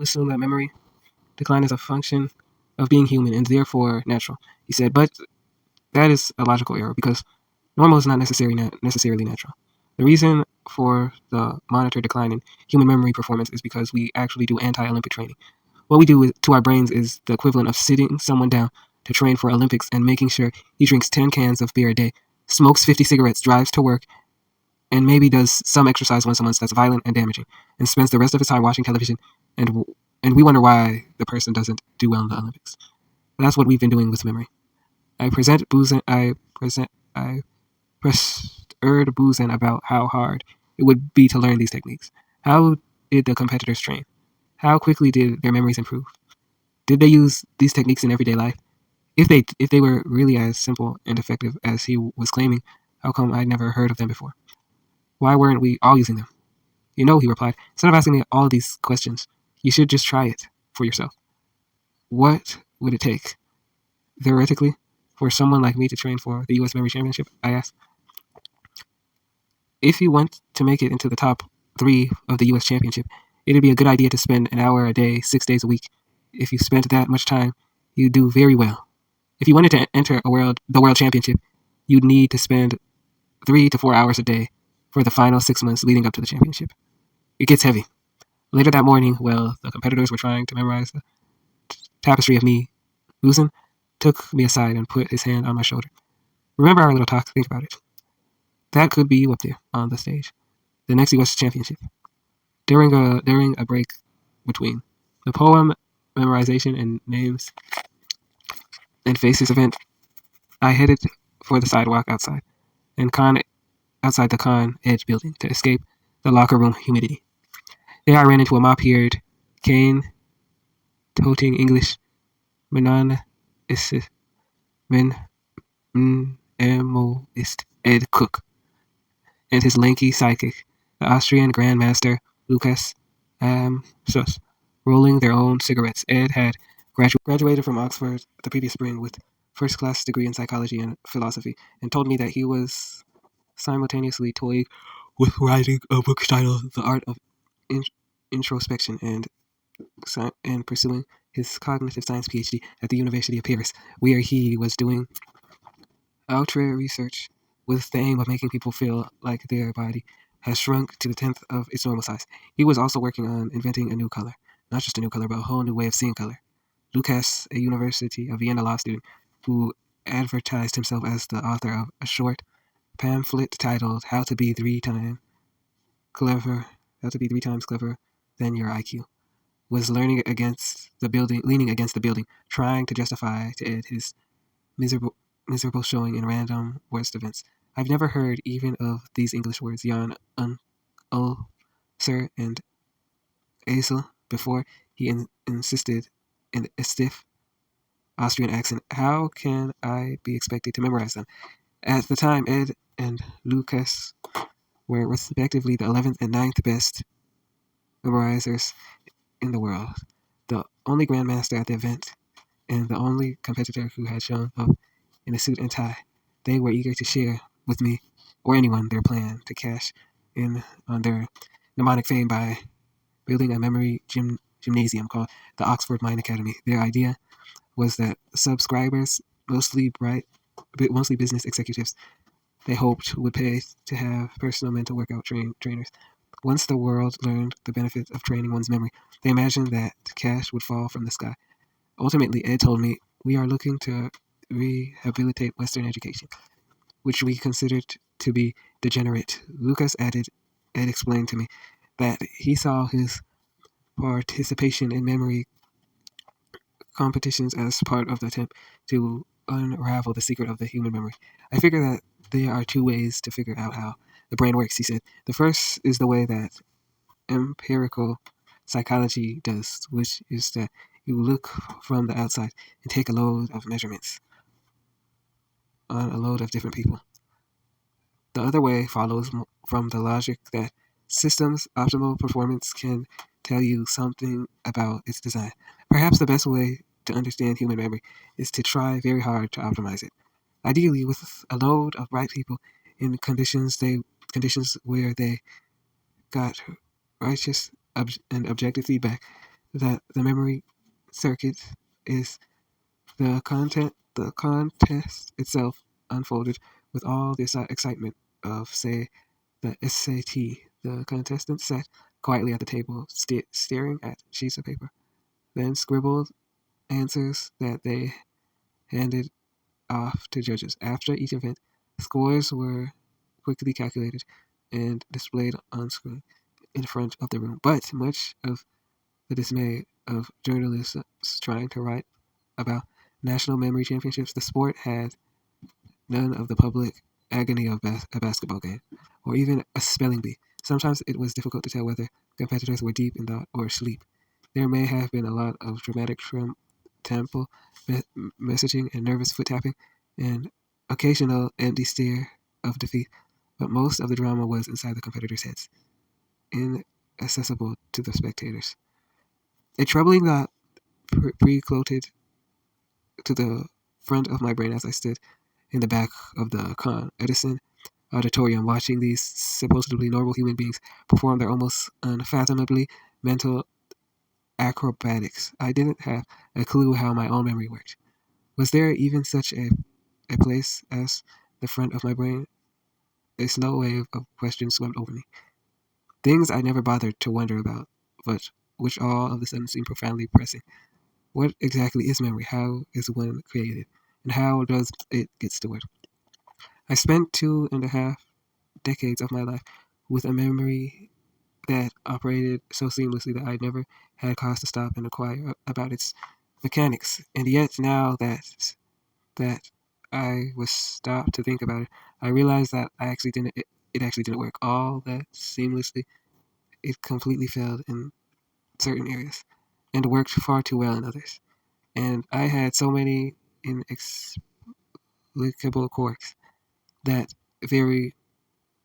assume that memory decline is a function of being human and therefore natural. He said, but that is a logical error because normal is not necessarily natural. The reason for the monitored decline in human memory performance is because we actually do anti-Olympic training. What we do to our brains is the equivalent of sitting someone down to train for Olympics and making sure he drinks 10 cans of beer a day, smokes 50 cigarettes, drives to work, and maybe does some exercise once a month that's violent and damaging, and spends the rest of his time watching television, and we wonder why the person doesn't do well in the Olympics. That's what we've been doing with memory. I pressed Buzan about how hard it would be to learn these techniques. How did the competitors train? How quickly did their memories improve? Did they use these techniques in everyday life? If they were really as simple and effective as he was claiming, how come I'd never heard of them before? Why weren't we all using them? You know, he replied, instead of asking me all these questions, you should just try it for yourself. What would it take, theoretically, for someone like me to train for the U.S. Memory Championship? I asked. If you want to make it into the top 3 of the U.S. Championship, it'd be a good idea to spend an hour a day, 6 days a week. If you spent that much time, you'd do very well. If you wanted to enter the World Championship, you'd need to spend 3 to 4 hours a day for the final 6 months leading up to the championship. It gets heavy. Later that morning, while the competitors were trying to memorize the tapestry of me, Buzan took me aside and put his hand on my shoulder. Remember our little talk? Think about it. That could be you up there on the stage. The next U.S. Championship. During a break between the poem memorization and names and faces event, I headed for the sidewalk outside the Con Edge building to escape the locker room humidity. There I ran into a mop-eared, cane-toting English monoist Ed Cook and his lanky sidekick, the Austrian Grandmaster Lucas Schuss, rolling their own cigarettes. Ed had graduated from Oxford the previous spring with first-class degree in psychology and philosophy, and told me that he was simultaneously toying with writing a book titled The Art of Introspection and pursuing his cognitive science PhD at the University of Paris, where he was doing ultra research with the aim of making people feel like their body has shrunk to the 10th of its normal size. He was also working on inventing a new color. Not just a new color, but a whole new way of seeing color. Lucas, a University of Vienna law student who advertised himself as the author of a short pamphlet titled How to Be 3 Times Clever Than Your IQ, was leaning against the building, trying to justify to Ed his miserable showing in random worst events. I've never heard even of these English words, yawn, sir, and asel, before he insisted in a stiff Austrian accent. How can I be expected to memorize them? At the time, Ed and Lucas were respectively the 11th and 9th best memorizers in the world, the only grandmaster at the event, and the only competitor who had shown up in a suit and tie. They were eager to share with me or anyone their plan to cash in on their mnemonic fame by building a memory gymnasium called the Oxford Mind Academy. Their idea was that subscribers, mostly business executives, they hoped would pay to have personal mental workout trainers. Once the world learned the benefits of training one's memory, they imagined that cash would fall from the sky. Ultimately, Ed told me, we are looking to rehabilitate Western education, which we considered to be degenerate. Ed explained to me that he saw his participation in memory competitions as part of the attempt to unravel the secret of the human memory. I figure that there are 2 ways to figure out how the brain works, he said. The first is the way that empirical psychology does, which is that you look from the outside and take a load of measurements on a load of different people. The other way follows from the logic that systems' optimal performance can tell you something about its design. Perhaps the best way to understand human memory is to try very hard to optimize it. Ideally, with a load of bright people in conditions where they got righteous and objective feedback, that the memory circuit is the contest itself unfolded with all the excitement of, say, the SAT. The contestants sat quietly at the table, staring at sheets of paper, then scribbled answers that they handed off to judges. After each event, scores were quickly calculated and displayed on screen in front of the room. But much of the dismay of journalists trying to write about national memory championships, the sport had none of the public agony of a basketball game, or even a spelling bee. Sometimes it was difficult to tell whether competitors were deep in thought or asleep. There may have been a lot of dramatic tempo messaging and nervous foot tapping, and occasional empty stare of defeat, but most of the drama was inside the competitors' heads, inaccessible to the spectators. A troubling thought pre-cloted to the front of my brain as I stood in the back of the Con Edison auditorium watching these supposedly normal human beings perform their almost unfathomably mental acrobatics. I didn't have a clue how my own memory worked. Was there even such a place as the front of my brain? A slow wave of questions swept over me. Things I never bothered to wonder about, but which all of a sudden seemed profoundly pressing. What exactly is memory? How is one created? And how does it get stored? I spent 2.5 decades of my life with a memory that operated so seamlessly that I never had cause to stop and inquire about its mechanics. And yet, now that I was stopped to think about it, I realized that it actually didn't work all that seamlessly. It completely failed in certain areas and worked far too well in others. And I had so many inexplicable quirks that very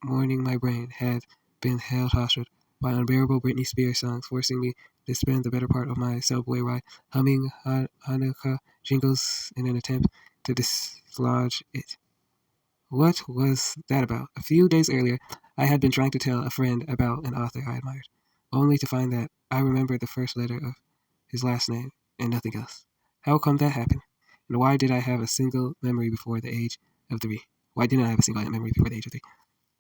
morning my brain had been held hostage by unbearable Britney Spears songs, forcing me to spend the better part of my subway ride humming Hanukkah jingles in an attempt to dislodge it. What was that about? A few days earlier, I had been trying to tell a friend about an author I admired, only to find that I remembered the first letter of his last name and nothing else. How come that happened? And why did I have a single memory before the age of 3? Why didn't I have a single memory before the age of 3?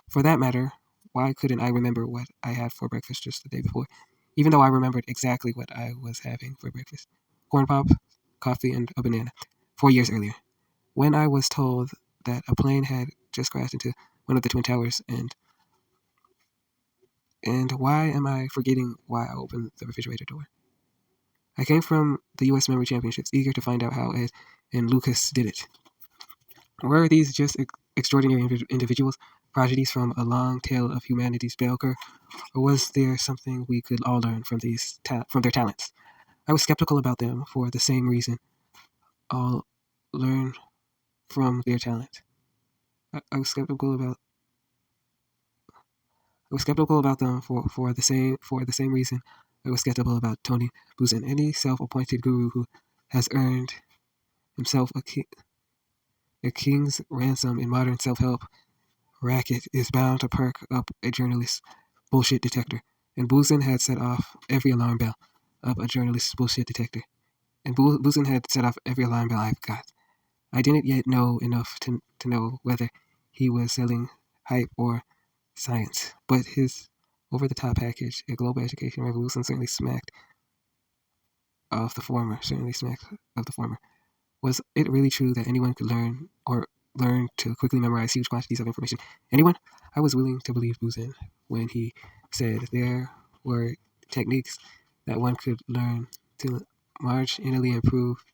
For that matter, why couldn't I remember what I had for breakfast just the day before, even though I remembered exactly what I was having for breakfast? Corn pop, coffee, and a banana, 4 years earlier, when I was told that a plane had just crashed into one of the Twin Towers, and why am I forgetting why I opened the refrigerator door? I came from the U.S. Memory Championships, eager to find out how Ed and Lucas did it. Were these just extraordinary individuals, prodigies from a long tale of humanity's bell curve, or was there something we could all learn from from their talents? I was skeptical about them for the same reason all learn from their talent. I was skeptical about them for the same reason I was skeptical about Tony Buzan, any self-appointed guru who has earned himself a king's ransom in modern self-help racket is bound to perk up a journalist's bullshit detector. And Buzan had set off every alarm bell of a journalist's bullshit detector. And Buzan had set off every alarm bell I've got. I didn't yet know enough to know whether he was selling hype or science, but his over-the-top package, a global education revolution, certainly smacked of the former. Was it really true that anyone could learn to quickly memorize huge quantities of information? Anyone? I was willing to believe Buzan when he said there were techniques that one could learn to marginally improve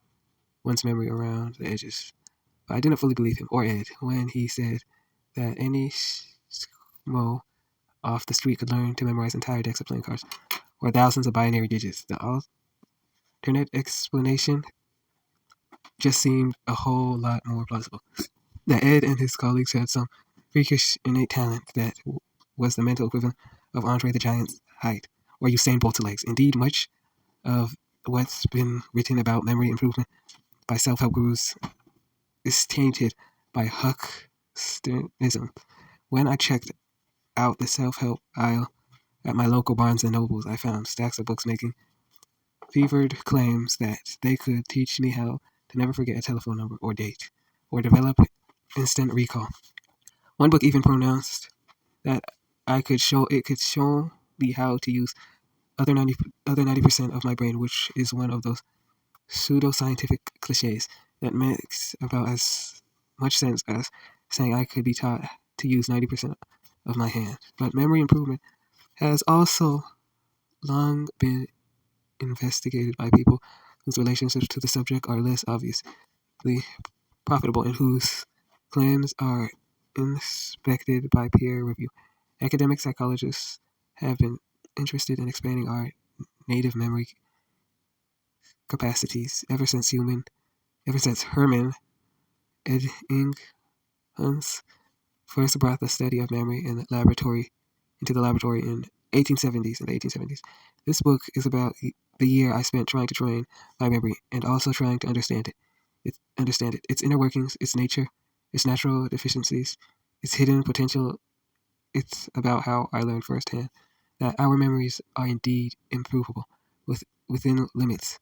one's memory around the edges. But I didn't fully believe him, or Ed, when he said that any schmo off the street could learn to memorize entire decks of playing cards or thousands of binary digits. The alternate explanation just seemed a whole lot more plausible. That Ed and his colleagues had some freakish innate talent that was the mental equivalent of Andre the Giant's height or Usain Bolt's legs. Indeed, much of what's been written about memory improvement by self-help gurus is tainted by Hucksterism. When I checked out the self-help aisle at my local Barnes & Nobles, I found stacks of books making fevered claims that they could teach me how to never forget a telephone number or date, or develop instant recall. One book even pronounced that it could show me how to use other 90% of my brain, which is one of those pseudoscientific cliches that makes about as much sense as saying I could be taught to use 90% of my hand. But memory improvement has also long been investigated by people whose relationships to the subject are less obviously profitable and whose claims are inspected by peer review. Academic psychologists have been interested in expanding our native memory capacities ever since Hermann Ebbinghaus first brought the study of memory into the laboratory in the 1870s. This book is about the year I spent trying to train my memory and also trying to understand it, its inner workings, its nature, its natural deficiencies, its hidden potential. It's about how I learned firsthand that our memories are indeed improvable within limits,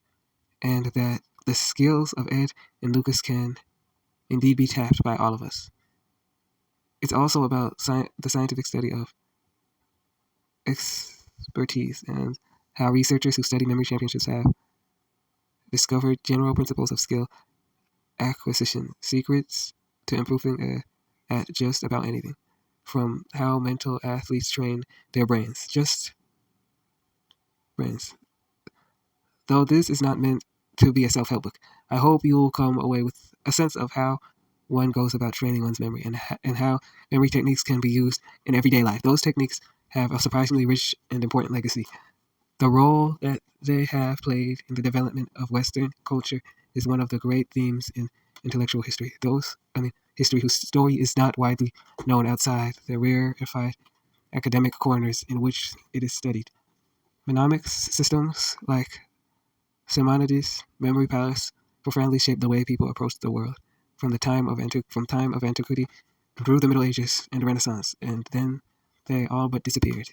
and that the skills of Ed and Lucas can indeed be tapped by all of us. It's also about the scientific study of expertise and how researchers who study memory championships have discovered general principles of skill acquisition, secrets to improving at just about anything, from how mental athletes train their brains. Just brains. Though this is not meant to be a self-help book, I hope you will come away with a sense of how one goes about training one's memory and how memory techniques can be used in everyday life. Those techniques have a surprisingly rich and important legacy. The role that they have played in the development of Western culture is one of the great themes in intellectual history. History whose story is not widely known outside the rarefied academic corners in which it is studied. Mnemonics systems like Simonides' memory palace profoundly shaped the way people approached the world from time of antiquity through the Middle Ages and the Renaissance, and then they all but disappeared.